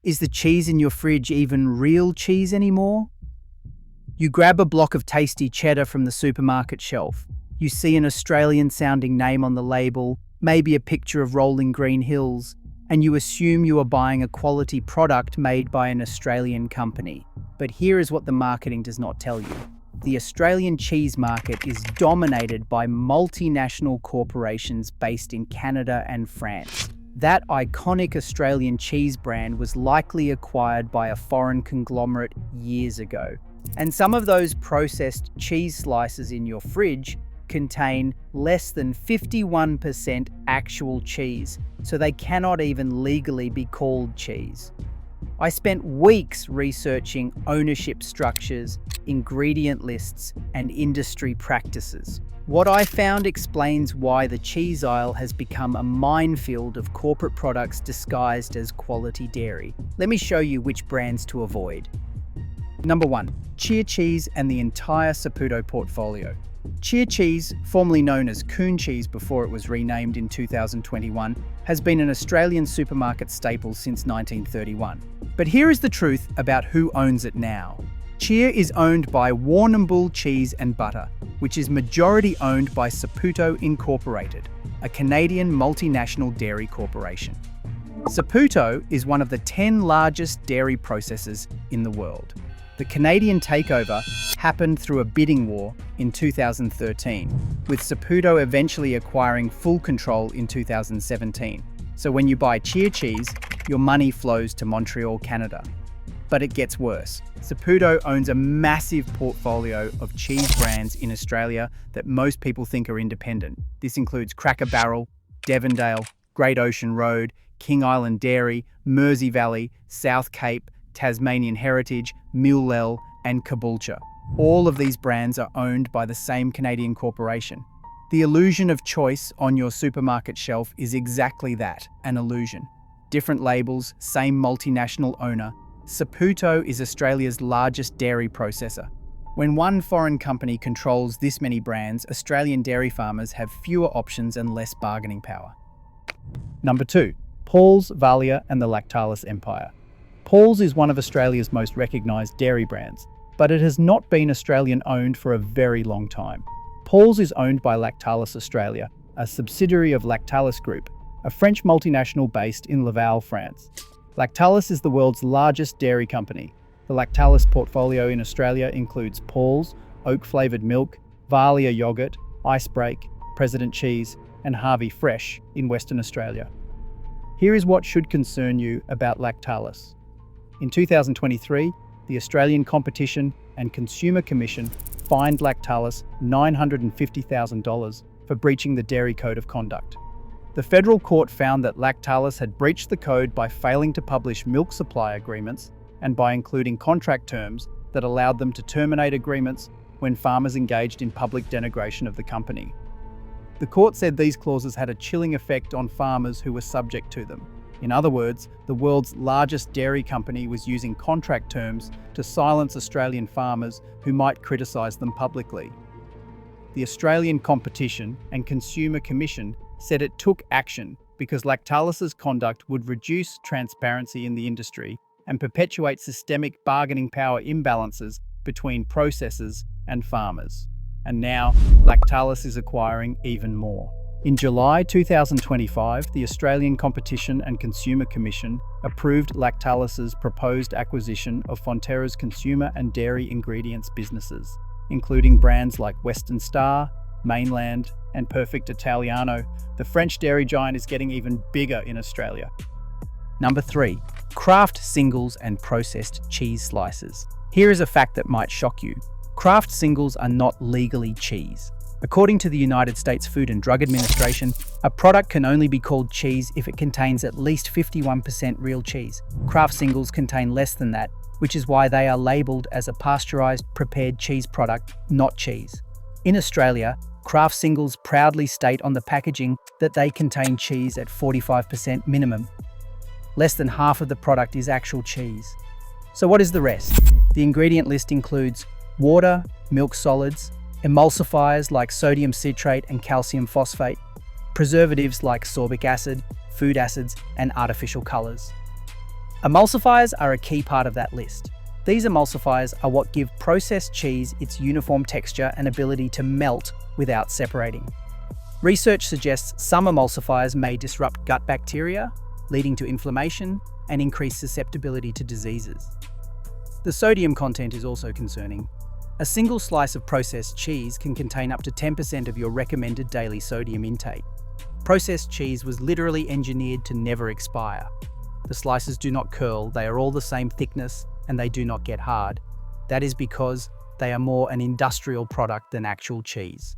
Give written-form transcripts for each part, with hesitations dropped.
Is the cheese in your fridge even real cheese anymore? You grab a block of tasty cheddar from the supermarket shelf. You see an Australian-sounding name on the label, maybe a picture of rolling green hills, and you assume you are buying a quality product made by an Australian company. But here is what the marketing does not tell you. The Australian cheese market is dominated by multinational corporations based in Canada and France. That iconic Australian cheese brand was likely acquired by a foreign conglomerate years ago. And some of those processed cheese slices in your fridge contain less than 51% actual cheese, so they cannot even legally be called cheese. I spent weeks researching ownership structures, ingredient lists, and industry practices. What I found explains why the cheese aisle has become a minefield of corporate products disguised as quality dairy. Let me show you which brands to avoid. Number 1. Cheer cheese and the entire Saputo portfolio. Cheer cheese, formerly known as Coon cheese before it was renamed in 2021, has been an Australian supermarket staple since 1931. But here is the truth about who owns it now. Cheer is owned by Warrnambool Cheese and Butter, which is majority owned by Saputo Incorporated, a Canadian multinational dairy corporation. Saputo is one of the 10 largest dairy processors in the world. The Canadian takeover happened through a bidding war in 2013, with Saputo eventually acquiring full control in 2017. So when you buy Cheer cheese, your money flows to Montreal, Canada. But it gets worse. Saputo owns a massive portfolio of cheese brands in Australia that most people think are independent. This includes Cracker Barrel, Devondale, Great Ocean Road, King Island Dairy, Mersey Valley, South Cape, Tasmanian Heritage, Multinational, and Caboolture. All of these brands are owned by the same Canadian corporation. The illusion of choice on your supermarket shelf is exactly that, an illusion. Different labels, same multinational owner. Saputo is Australia's largest dairy processor. When one foreign company controls this many brands, Australian dairy farmers have fewer options and less bargaining power. Number 2. Paul's, Vaalia, and the Lactalis empire. Paul's is one of Australia's most recognised dairy brands, but it has not been Australian-owned for a very long time. Paul's is owned by Lactalis Australia, a subsidiary of Lactalis Group, a French multinational based in Laval, France. Lactalis is the world's largest dairy company. The Lactalis portfolio in Australia includes Paul's, oat-flavoured milk, Vaalia yogurt, Icebreak, President cheese, and Harvey Fresh in Western Australia. Here is what should concern you about Lactalis. In 2023, the Australian Competition and Consumer Commission fined Lactalis $950,000 for breaching the Dairy Code of Conduct. The federal court found that Lactalis had breached the code by failing to publish milk supply agreements and by including contract terms that allowed them to terminate agreements when farmers engaged in public denigration of the company. The court said these clauses had a chilling effect on farmers who were subject to them. In other words, the world's largest dairy company was using contract terms to silence Australian farmers who might criticise them publicly. The Australian Competition and Consumer Commission said it took action because Lactalis's conduct would reduce transparency in the industry and perpetuate systemic bargaining power imbalances between processors and farmers. And now, Lactalis is acquiring even more. In July 2025, the Australian Competition and Consumer Commission approved Lactalis's proposed acquisition of Fonterra's consumer and dairy ingredients businesses, including brands like Western Star, Mainland, and Perfect Italiano. The French dairy giant is getting even bigger in Australia. Number 3. Kraft Singles and processed cheese slices. Here is a fact that might shock you. Kraft Singles are not legally cheese. According to the United States Food and Drug Administration, a product can only be called cheese if it contains at least 51% real cheese. Kraft Singles contain less than that, which is why they are labelled as a pasteurised prepared cheese product, not cheese. In Australia, Kraft Singles proudly state on the packaging that they contain cheese at 45% minimum. Less than half of the product is actual cheese. So what is the rest? The ingredient list includes water, milk solids, emulsifiers like sodium citrate and calcium phosphate, preservatives like sorbic acid, food acids, and artificial colours. Emulsifiers are a key part of that list. These emulsifiers are what give processed cheese its uniform texture and ability to melt without separating. Research suggests some emulsifiers may disrupt gut bacteria, leading to inflammation and increased susceptibility to diseases. The sodium content is also concerning. A single slice of processed cheese can contain up to 10% of your recommended daily sodium intake. Processed cheese was literally engineered to never expire. The slices do not curl, they are all the same thickness, and they do not get hard. That is because they are more an industrial product than actual cheese.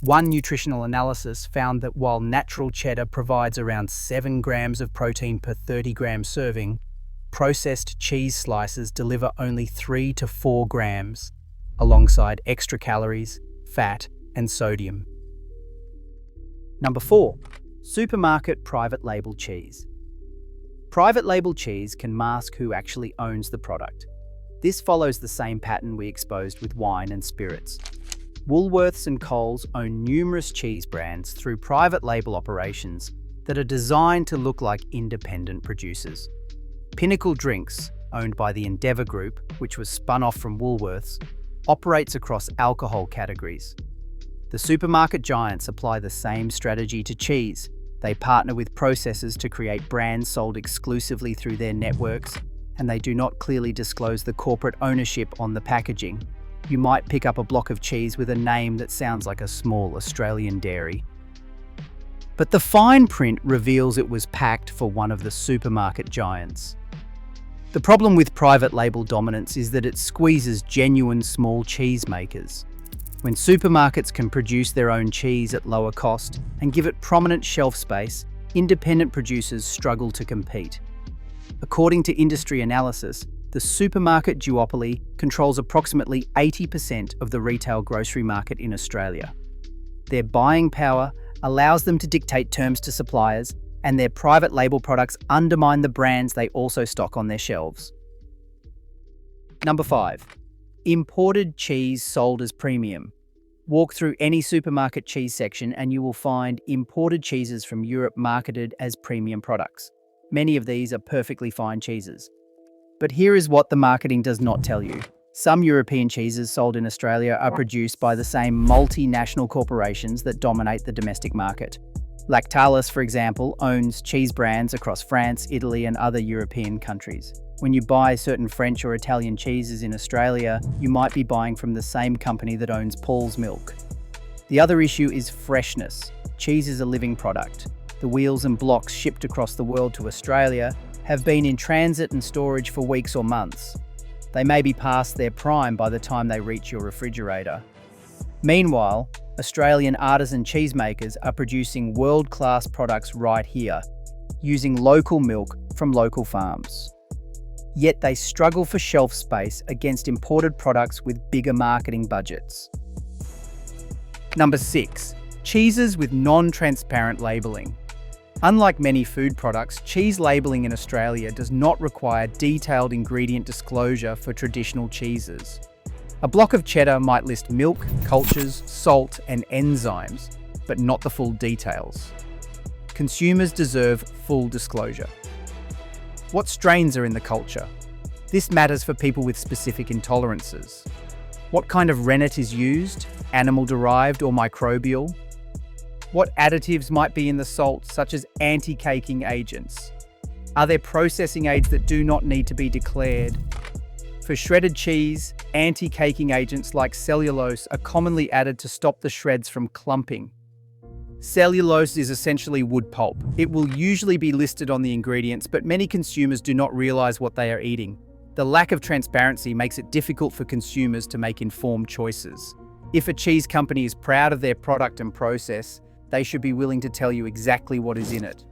One nutritional analysis found that while natural cheddar provides around 7 grams of protein per 30 gram serving, processed cheese slices deliver only 3 to 4 grams, alongside extra calories, fat, and sodium. Number 4. Supermarket private label cheese. Private label cheese can mask who actually owns the product. This follows the same pattern we exposed with wine and spirits. Woolworths and Coles own numerous cheese brands through private label operations that are designed to look like independent producers. Pinnacle Drinks, owned by the Endeavour Group, which was spun off from Woolworths, operates across alcohol categories. The supermarket giants apply the same strategy to cheese. They partner with processors to create brands sold exclusively through their networks, and they do not clearly disclose the corporate ownership on the packaging. You might pick up a block of cheese with a name that sounds like a small Australian dairy. But the fine print reveals it was packed for one of the supermarket giants. The problem with private label dominance is that it squeezes genuine small cheese makers. When supermarkets can produce their own cheese at lower cost and give it prominent shelf space, independent producers struggle to compete. According to industry analysis, the supermarket duopoly controls approximately 80% of the retail grocery market in Australia. Their buying power allows them to dictate terms to suppliers, and their private label products undermine the brands they also stock on their shelves. Number 5. Imported cheese sold as premium. Walk through any supermarket cheese section and you will find imported cheeses from Europe marketed as premium products. Many of these are perfectly fine cheeses. But here is what the marketing does not tell you. Some European cheeses sold in Australia are produced by the same multinational corporations that dominate the domestic market. Lactalis, for example, owns cheese brands across France, Italy, and other European countries. When you buy certain French or Italian cheeses in Australia, you might be buying from the same company that owns Paul's Milk. The other issue is freshness. Cheese is a living product. The wheels and blocks shipped across the world to Australia have been in transit and storage for weeks or months. They may be past their prime by the time they reach your refrigerator. Meanwhile, Australian artisan cheesemakers are producing world-class products right here, using local milk from local farms. Yet they struggle for shelf space against imported products with bigger marketing budgets. Number 6. Cheeses with non-transparent labelling. Unlike many food products, cheese labelling in Australia does not require detailed ingredient disclosure for traditional cheeses. A block of cheddar might list milk, cultures, salt, and enzymes, but not the full details. Consumers deserve full disclosure. What strains are in the culture? This matters for people with specific intolerances. What kind of rennet is used, animal-derived or microbial? What additives might be in the salt, such as anti-caking agents? Are there processing aids that do not need to be declared? For shredded cheese, anti-caking agents like cellulose are commonly added to stop the shreds from clumping. Cellulose is essentially wood pulp. It will usually be listed on the ingredients, but many consumers do not realize what they are eating. The lack of transparency makes it difficult for consumers to make informed choices. If a cheese company is proud of their product and process, they should be willing to tell you exactly what is in it.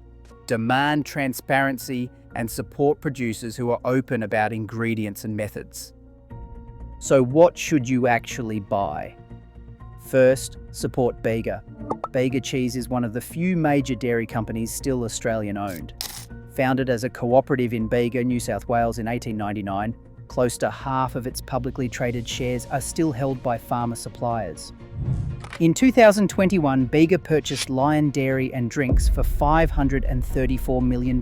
Demand transparency and support producers who are open about ingredients and methods. So what should you actually buy? First, support Bega. Bega Cheese is one of the few major dairy companies still Australian-owned. Founded as a cooperative in Bega, New South Wales in 1899, close to half of its publicly traded shares are still held by farmer suppliers. In 2021, Bega purchased Lion Dairy and Drinks for $534 million.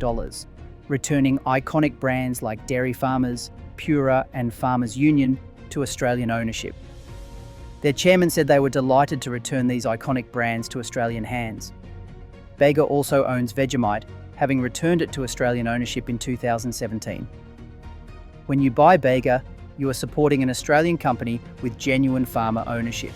returning iconic brands like Dairy Farmers, Pura, and Farmers Union to Australian ownership. Their chairman said they were delighted to return these iconic brands to Australian hands. Bega also owns Vegemite, having returned it to Australian ownership in 2017. When you buy Bega, you are supporting an Australian company with genuine farmer ownership.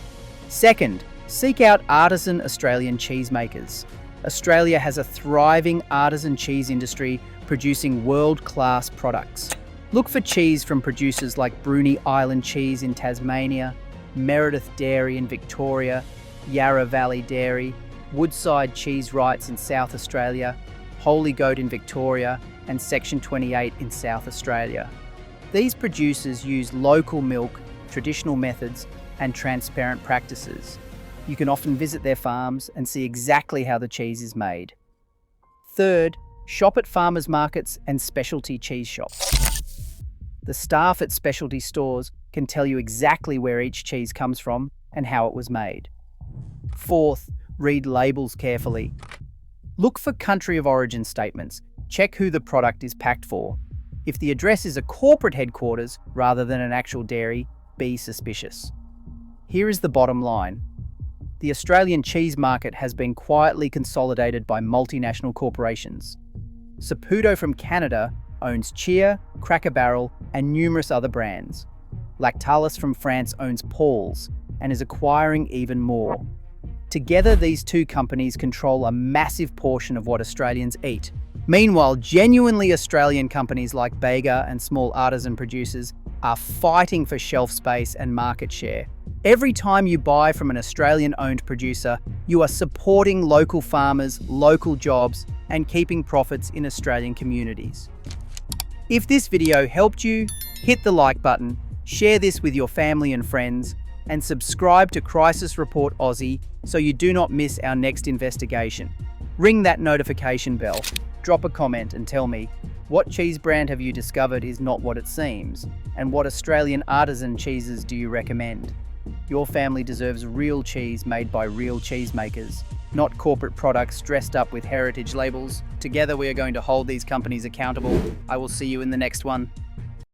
Second, seek out artisan Australian cheesemakers. Australia has a thriving artisan cheese industry producing world-class products. Look for cheese from producers like Bruny Island Cheese in Tasmania, Meredith Dairy in Victoria, Yarra Valley Dairy, Woodside Cheese Rights in South Australia, Holy Goat in Victoria, and Section 28 in South Australia. These producers use local milk, traditional methods, and transparent practices. You can often visit their farms and see exactly how the cheese is made. Third, shop at farmers markets and specialty cheese shops. The staff at specialty stores can tell you exactly where each cheese comes from and how it was made. Fourth, read labels carefully. Look for country of origin statements. Check who the product is packed for. If the address is a corporate headquarters rather than an actual dairy, be suspicious. Here is the bottom line. The Australian cheese market has been quietly consolidated by multinational corporations. Saputo from Canada owns Cheer, Cracker Barrel, and numerous other brands. Lactalis from France owns Paul's and is acquiring even more. Together, these two companies control a massive portion of what Australians eat. Meanwhile, genuinely Australian companies like Bega and small artisan producers are fighting for shelf space and market share. Every time you buy from an Australian-owned producer, you are supporting local farmers, local jobs, and keeping profits in Australian communities. If this video helped you, hit the like button, share this with your family and friends, and subscribe to Crisis Report Aussie so you do not miss our next investigation. Ring that notification bell, drop a comment and tell me, what cheese brand have you discovered is not what it seems, and what Australian artisan cheeses do you recommend? Your family deserves real cheese made by real cheesemakers, not corporate products dressed up with heritage labels. Together we are going to hold these companies accountable. I will see you in the next one.